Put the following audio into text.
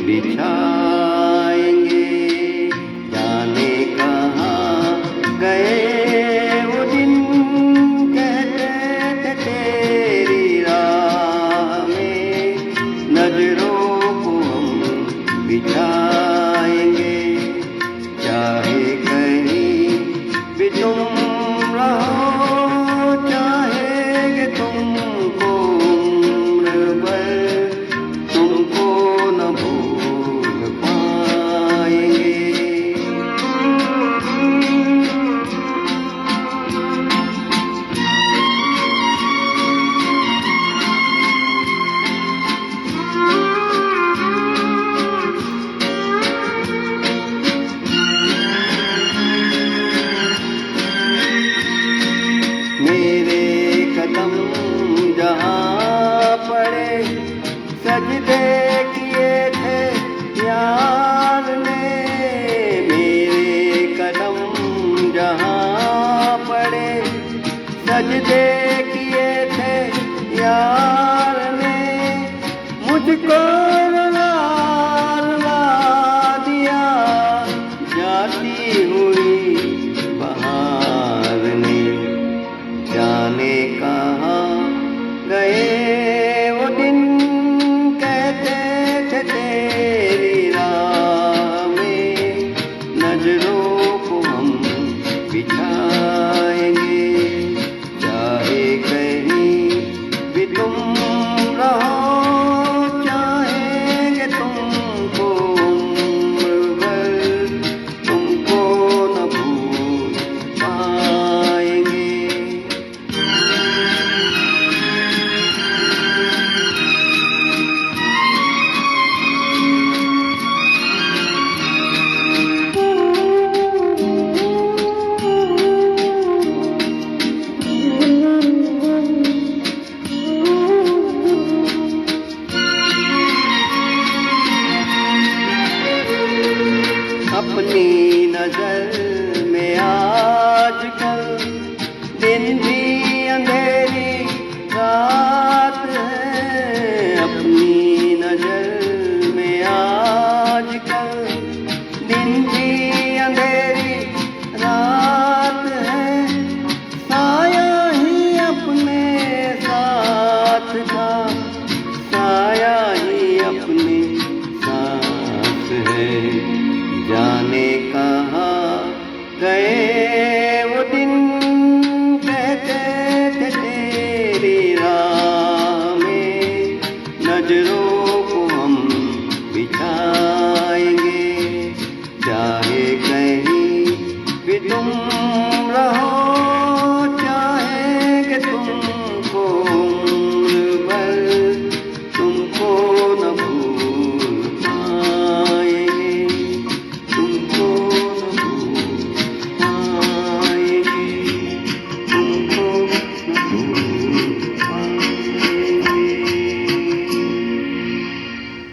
बिछाएंगे। जाने कहाँ गए वो दिन, कहते थे तेरी राह में नजरों को हम बिछाएंगे। चाहे कहीं भी तुम रहो, चाहेंगे तुमको उम्र भर, तुमको न भूल पाएंगे। मेरे कदम जहाँ पड़े, सजदे किए थे यार ने। मेरे कदम जहाँ पड़े, सजदे किए थे यार ने। मुझको रुला रुला दिया जाती हुई बहार ने। जाने कहाँ गए वो दिन, कहते थे तेरी राह में नजरों को हम बिछाएंगे। चाहे कहीं भी तुम रहो, चाहेंगे तुमको उम्र भर, तुमको न भूल पाएंगे। अपनी नजर में आजकल दिन भी अंधेरी रात है। अपनी नजर में आजकल दिन भी अंधेरी रात है। साया ही अपने साथ था, साया ही अपने साथ है।